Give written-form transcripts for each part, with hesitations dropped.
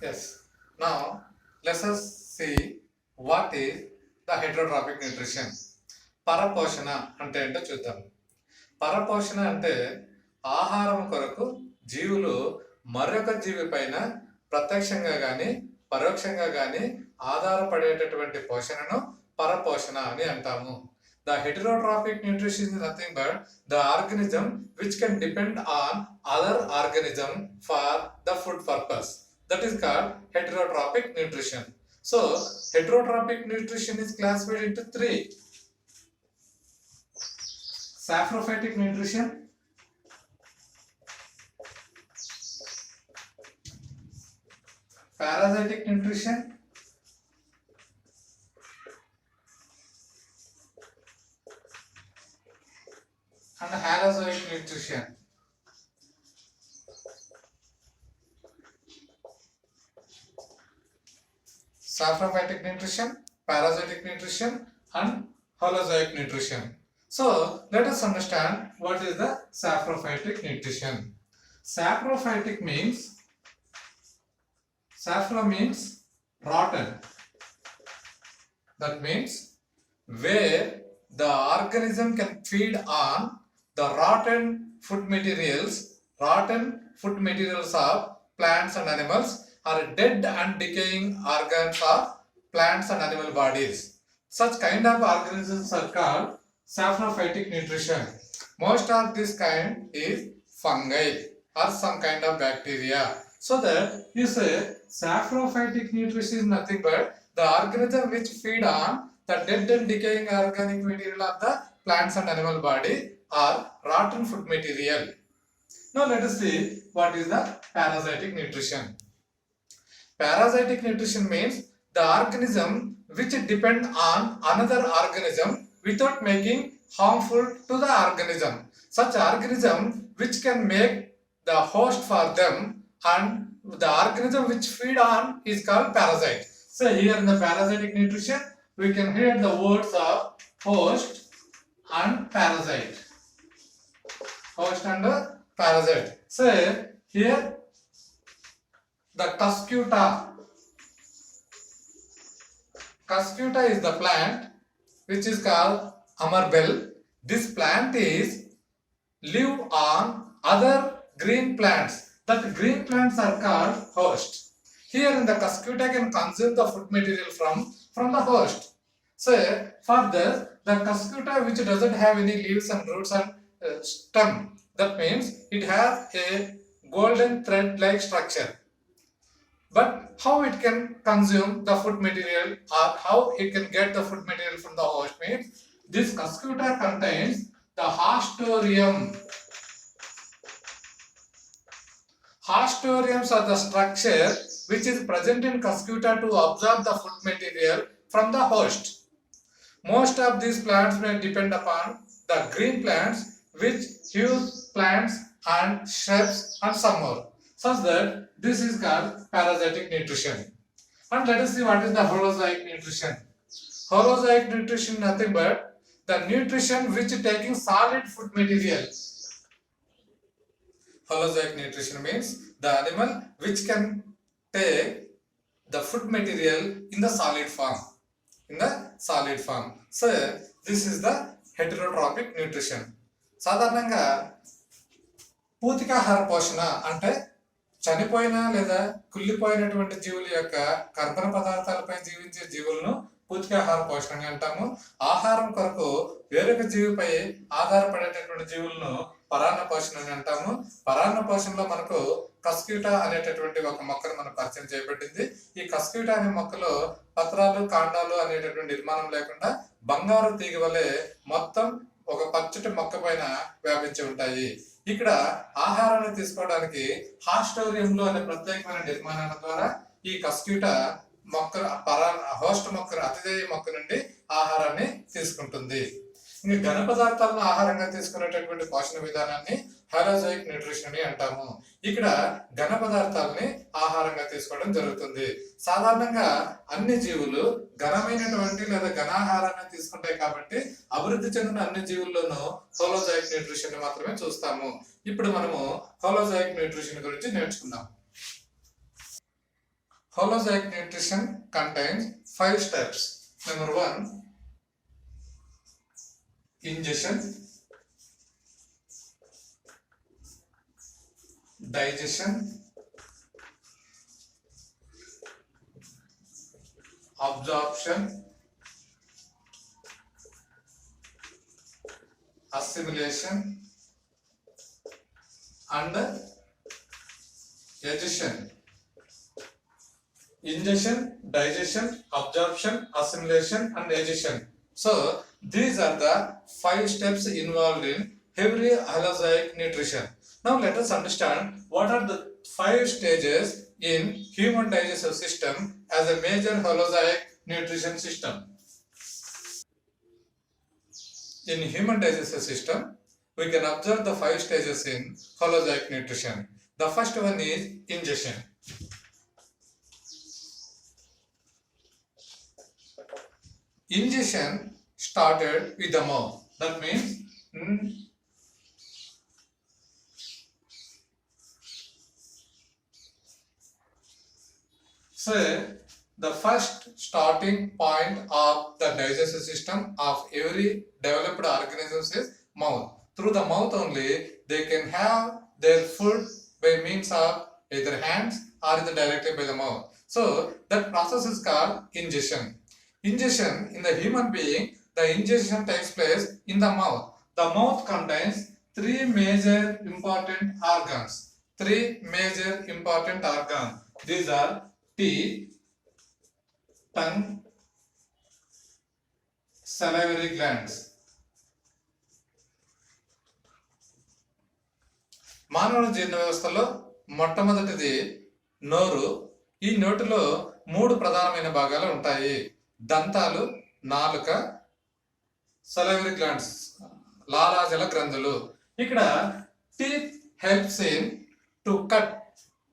Yes. Now let us see what is the heterotrophic nutrition. పరపోషణ అంటే ఏంటో చూద్దాం. పరపోషణ అంటే ఆహారం కొరకు జీవులు మరొక జీవి పైన ప్రత్యక్షంగా కానీ పరోక్షంగా కానీ ఆధారపడేటటువంటి పోషణను పరపోషణ అని అంటాము. The heterotrophic nutrition is nothing but the organism which can depend on other organism for the food purpose. That is called heterotrophic nutrition. So, heterotrophic nutrition is classified into three. Saprophytic nutrition, parasitic nutrition, and halozoic nutrition. Saprophytic nutrition, parasitic nutrition, and halozoic nutrition. So let us understand what is the saprophytic nutrition. Saprophytic means sapro means rotten. That means where the organism can feed on the rotten food materials of plants and animals, or dead and decaying organs of plants and animal bodies. Such kind of organisms are called saprophytic nutrition. Most of this kind is fungi or some kind of bacteria. So that you say saprophytic nutrition is nothing but the organism which feed on the dead and decaying organic material of the plants and animal body or rotten food material. Now let us see what is the parasitic nutrition. Parasitic nutrition means the organism which depend on another organism without making harmful to the organism. Such organism which can make the host for them, and the organism which feed on is called parasite. So here in the parasitic nutrition we can hear the words of host and parasite. Host and parasite. So here the Cuscuta. Cuscuta is the plant which is called amarbel. This plant is live on other green plants. That green plants are called host. Here in the Cuscuta can consume the food material from the host. So further the Cuscuta which doesn't have any leaves and roots and stem, that means it has a golden thread like structure. But how it can consume the food material or how it can get the food material from the host means this Cuscuta contains the haustorium. Haustoriums are the structure which is present in Cuscuta to absorb the food material from the host. Most of these plants may depend upon the green plants which use plants and shrubs and some more. Such that this is called parasitic nutrition. And let us see what is the holozoic nutrition. Holozoic nutrition nothing but the nutrition which is taking solid food material. Holozoic nutrition means the animal which can take the food material in the solid form. So this is the heterotrophic nutrition. సాధారణంగా పూతికాహార పోషణ అంటే చనిపోయిన లేదా కుళ్ళిపోయినటువంటి జీవుల యొక్క కర్బన పదార్థాలపై జీవించే జీవులను పూతికాహార పోషణ అని అంటాము. ఆహారం కొరకు వేరొక జీవిపై ఆధారపడేటటువంటి జీవులను పరాన్న పోషణ అని అంటాము. పరాన్న పోషణలో మనకు కస్క్యూటా అనేటటువంటి ఒక మొక్కను మనకు పరిచయం చేయబడింది. ఈ కస్క్యూటా అనే మొక్కలో పత్రాలు కాండాలు అనేటటువంటి నిర్మాణం లేకుండా బంగారు తీగ వలె మొత్తం ఒక పచ్చటి మొక్క పైన వ్యాపించి ఉంటాయి. ఇక్కడ ఆహారాన్ని తీసుకోవడానికి హాస్టోరియంలో అనే ప్రత్యేకమైన నిర్మాణాల ద్వారా ఈ కస్క్యూటా మొక్క హోస్ట్ మొక్క అతిథేయ మొక్క నుండి ఆహారాన్ని తీసుకుంటుంది. ఇంకా ఘన పదార్థాలను ఆహారంగా తీసుకునేటటువంటి పోషణ విధానాన్ని హలోజోయిక్ న్యూట్రిషన్ అని అంటాము. ఇక్కడ ఘన పదార్థాలని ఆహారంగా తీసుకోవడం జరుగుతుంది. సాధారణంగా అన్ని జీవులు ఘనమైనటువంటి లేదా ఘనాహారాన్ని తీసుకుంటాయి కాబట్టి అభివృద్ధి చెందిన అన్ని జీవుల్లోనూ హోలోజోయిక్ న్యూట్రిషన్ మాత్రమే చూస్తాము. ఇప్పుడు మనము హోలోజోయిక్ న్యూట్రిషన్ గురించి నేర్చుకుందాం. Holozoic nutrition contains 5 steps. Number 1, ingestion, digestion, absorption, assimilation, and digestion. Ingestion, digestion, absorption, assimilation, and digestion. So these are the 5 steps involved in every holozoic nutrition. Now let us understand what are the 5 stages in human digestive system as a major holozoic nutrition system. In human digestive system, we can observe the 5 stages in holozoic nutrition. The first one is ingestion. Ingestion started with the mouth. That means the first starting point of the digestive system of every developed organism is mouth. Through the mouth only they can have their food by means of either hands or either directly by the mouth. So that process is called ingestion. Ingestion in the human being, the ingestion takes place in the mouth. The mouth contains 3 major important organs. 3 major important organs. These are teeth, tongue, salivary glands. మానవ జీర్ణ వ్యవస్థలో మొట్టమొదటిది నోరు. ఈ నోటిలో 3 ప్రధానమైన భాగాలు ఉంటాయి. దంతాలు, నాలుక, salivary glands, లాలాజల గ్రంథులు. ఇక్కడ teeth helps in to cut,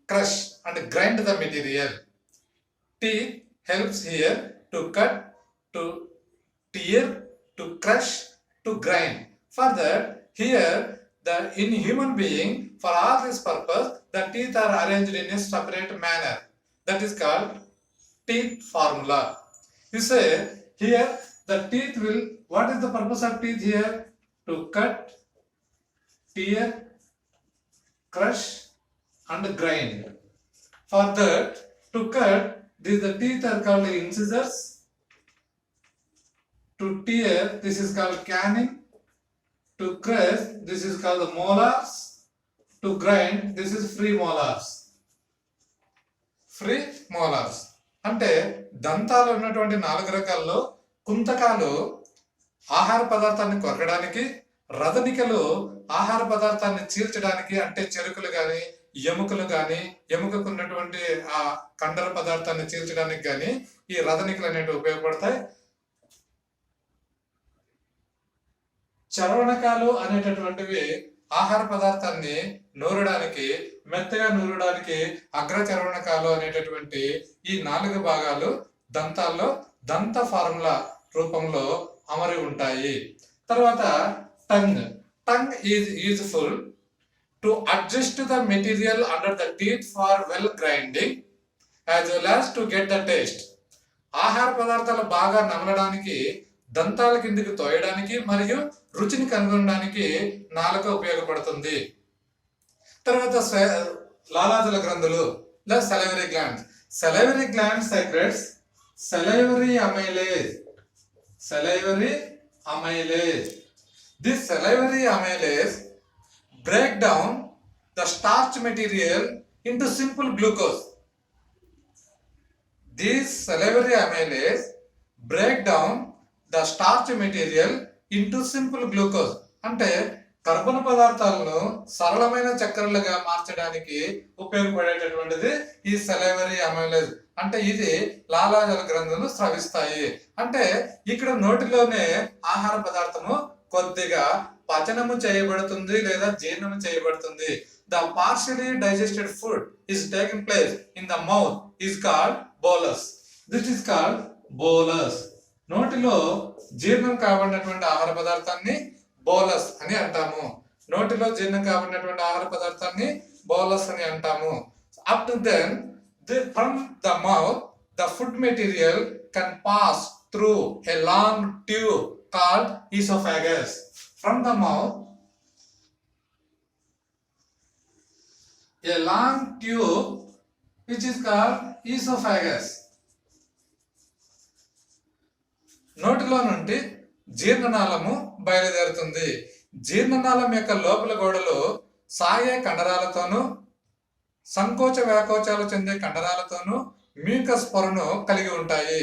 crush and grind the material. Teeth helps here to cut, to tear, to crush, to grind. Further, here in human being, for all this purpose, the teeth are arranged in a separate manner. That is called teeth formula. You say here the teeth will, what is the purpose of teeth here? To cut, tear, crush and grind. For that, to cut, the teeth are called incisors. To tear, this is called canine. To crush, this is called the molars. To grind, this is free molars. Free molars. అంటే దంతాలు ఉన్నటువంటి 4 రకాల్లో కుంతకాలు ఆహార పదార్థాన్ని కొరకడానికి, రదనికలు ఆహార పదార్థాన్ని చీల్చడానికి, అంటే చెరుకులు కానీ ఎముకలు కానీ ఎముకకు ఉన్నటువంటి ఆ కండర పదార్థాన్ని చీల్చడానికి కానీ ఈ రదనికలు అనేవి ఉపయోగపడతాయి. చర్వణకాలు అనేటటువంటివి ఆహార పదార్థాన్ని నూరడానికి, మెత్తగా నూరడానికి అగ్రచర్వణకాలు అనేటటువంటి ఈ 4 భాగాలు దంతాల్లో దంత ఫార్ములా రూపంలో అమరి ఉంటాయి. తర్వాత tongue. Tongue is useful to adjust the material under the teeth for well grinding as well as to get the taste. ఆహార పదార్థాలు బాగా నమలడానికి, దంతాల కిందికి తోయడానికి మరియు రుచిని కనుగొనడానికి నాలుక ఉపయోగపడుతుంది. తర్వాత లాలాజల గ్రంథులు, salivary glands. Salivary glands secretes salivary amylase. Salivary amylase. This salivary amylase break down the starch material into simple glucose. These salivary amylase break down the starch material into simple glucose. అంటే కర్బన పదార్థాలను సరళమైన చక్కెరలుగా మార్చడానికి ఉపయోగపడేటటువంటిది ఈ salivary amylase. అంటే ఇది లాలాజల గ్రంథులు స్రవిస్తాయి. అంటే ఇక్కడ నోటిలోనే ఆహార పదార్థము కొద్దిగా పచనము చేయబడుతుంది లేదా జీర్ణము చేయబడుతుంది. The partially digested food is taking place in the mouth is called bolus. This is called bolus. నోటిలో జీర్ణం కాబడినటువంటి ఆహార పదార్థాన్ని బోలస్ అని అంటాము. నోటిలో జీర్ణం కాబడినటువంటి ఆహార పదార్థాన్ని బోలస్ అని అంటాము. Up to then From the mouth, the food material can pass through a long tube called esophagus. From the mouth, a long tube which is called esophagus. నోటిలో నుండి జీర్ణనాళము బయలుదేరుతుంది. జీర్ణనాళం యొక్క లోపల గోడలు సాగే కండరాలతోనూ సంకోచ వ్యాకోచాలు చెందే కండరాలతోనూ మ్యూకస్ పొరను కలిగి ఉంటాయి.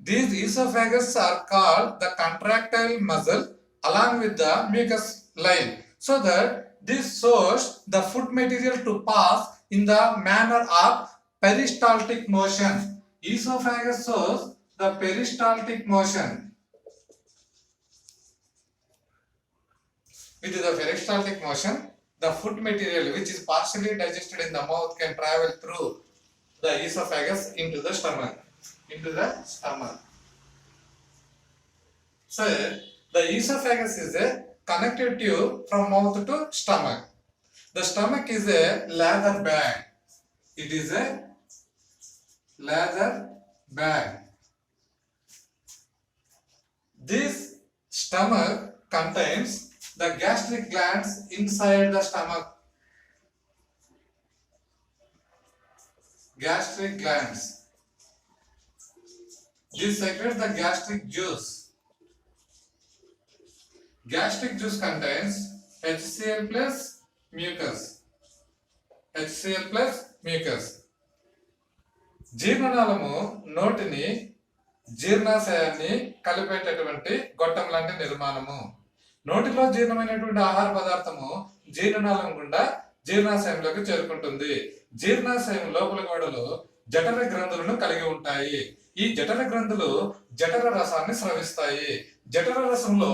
These esophagus are called the contractile muscle along with the mucus line, so that this shows the food material to pass in the manner of peristaltic motion. Esophagus shows the peristaltic motion. With the peristaltic motion, the food material which is partially digested in the mouth can travel through the esophagus into the stomach. So the esophagus is a connective tube from mouth to stomach. The stomach is a leather bag. It is a leather bag. This stomach contains the gastric glands inside the stomach. Gastric glands. This secretes the gastric juice. Gastric juice contains HCl plus mucus. HCl plus mucus. జీర్ణనాళము నోటిని జీర్ణాశయాన్ని కలిపేటటువంటి గొట్టం లాంటి నిర్మాణము. నోటిలో జీర్ణమైనటువంటి ఆహార పదార్థము జీర్ణనాళం గుండా జీర్ణాశయంలోకి చేరుకుంటుంది. జీర్ణాశయం లోపల గోడలు జఠర గ్రంథులను కలిగి ఉంటాయి. ఈ జఠర గ్రంథులు జఠర రసాన్ని స్రవిస్తాయి. జఠర రసంలో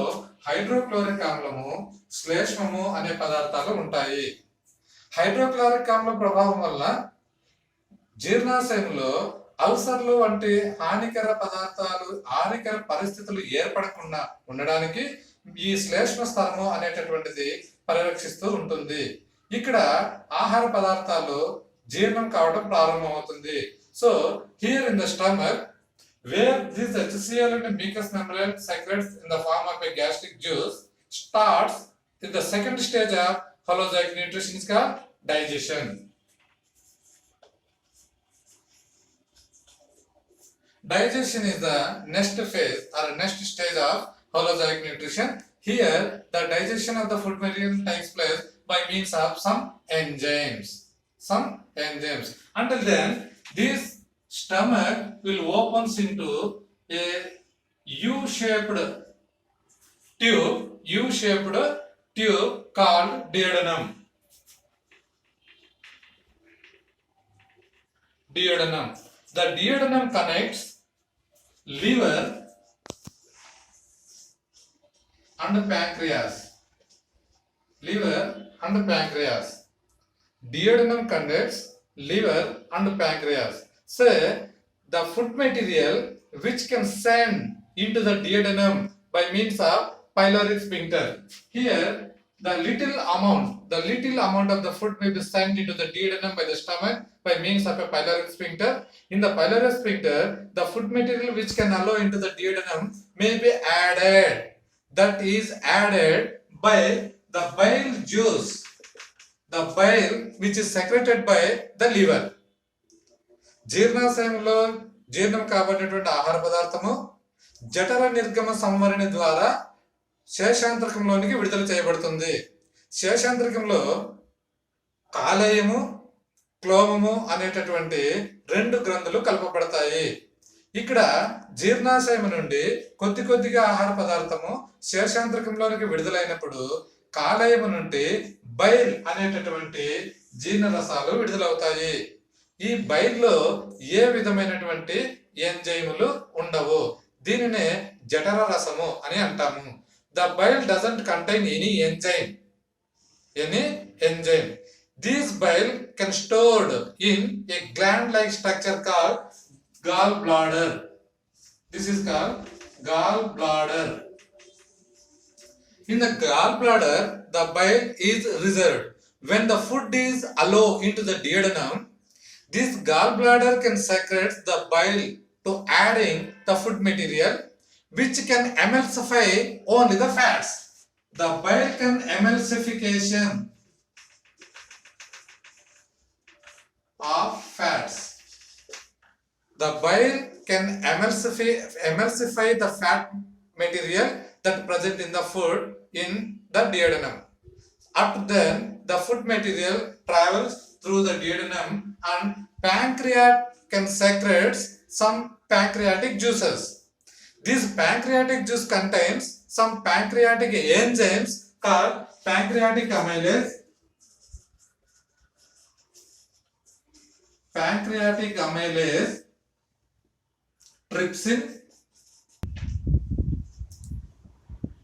హైడ్రోక్లోరిక్ ఆమ్లము, శ్లేష్మము అనే పదార్థాలు ఉంటాయి. హైడ్రోక్లోరిక్ ఆమ్ల ప్రభావం వల్ల జీర్ణాశయంలో అల్సర్లు వంటి హానికర పరిస్థితులు ఏర్పడకుండా ఉండడానికి ఈ శ్లేష్మ స్థలము అనేటటువంటిది పరిరక్షిస్తూ ఉంటుంది. ఇక్కడ ఆహార పదార్థాలు జీర్ణం కావడం ప్రారంభమవుతుంది. So here in the stomach where this HCl and mucous membrane secretes in the form of a gastric juice starts in the second stage of holozoic nutrition is called digestion. Digestion is the next phase or next stage of holozoic nutrition. Here, the digestion of the food material takes place by means of some enzymes. Until then, this stomach will opens into a U-shaped tube called duodenum. The duodenum connects liver and pancreas. Duodenum connects liver and pancreas. So the food material which can send into the duodenum by means of pyloric sphincter. Here the little amount of the food may be sent into the duodenum by the stomach by means of a pyloric sphincter. In the pyloric sphincter, the food material which can allow into the duodenum may be added. That is added by the bile juice, the bile which is secreted by the liver. జీర్ణాశయంలో జీర్ణం కాబడినటువంటి ఆహార పదార్థము జఠర నిర్గమ సంవరణి ద్వారా శేషాంతరికంలోనికి విడుదల చేయబడుతుంది. శేషాంతరికంలో కాలేయము, క్లోమము అనేటటువంటి రెండు గ్రంథులు కలపబడతాయి. ఇక్కడ జీర్ణాశయం నుండి కొద్దిగా ఆహార పదార్థము శేషాంతరికంలోనికి విడుదలైనప్పుడు కాలేయము నుండి బైల్ అనేటటువంటి జీర్ణరసాలు విడుదలవుతాయి. ఈ బైల్లో ఏ విధమైనటువంటి ఎంజైములు ఉండవు. దీనినే జఠర రసము అని అంటాము. The bile doesn't contain any enzyme. These bile can stored in a gland-like structure called gallbladder. This is called gallbladder. In the gallbladder, the bile is reserved. When the food is allowed into the duodenum, This gallbladder can secrete the bile to adding the food material, which can emulsify only the fats. The bile can emulsification of fats. The bile can emulsify the fat material that present in the food in the duodenum. After then, the food material travels through the duodenum and pancreas can secrete some pancreatic juices. This pancreatic juice contains some pancreatic enzymes called pancreatic amylase, trypsin,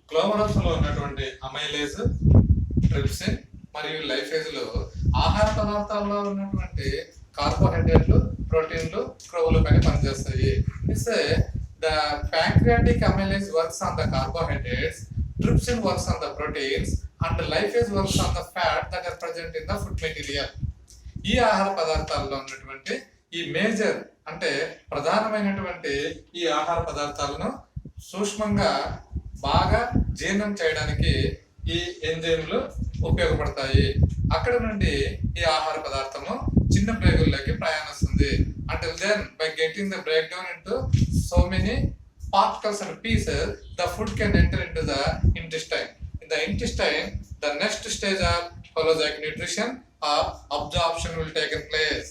క్లోవరస్ లో ఉన్నటువంటి amylase, trypsin మరియు lipase లో ఆహార పదార్థాల్లో ఉన్నటువంటి కార్బోహైడ్రేట్లు, ప్రోటీన్లు, క్రొవ్వుల పైన పనిచేస్తాయి. The pancreatic amylase works on the carbohydrates, trypsin works on the proteins, and lipase works on the fat that are present in the food material. ఈ ఆహార పదార్థాల్లో ఉన్నటువంటి ఈ మేజర్ అంటే ప్రధానమైనటువంటి ఈ ఆహార పదార్థాలను సూక్ష్మంగా బాగా జీర్ణం చేయడానికి ఈ ఎంజైమ్లు ఉపయోగపడతాయి. అక్కడ నుండి ఈ ఆహార పదార్థము చిన్న ప్రేగుల్లోకి ప్రయాణిస్తుంది. Until then, by getting the breakdown into so many particles and pieces, the food can enter into the intestine. In the intestine, the next stage of holozoic nutrition or absorption will take place.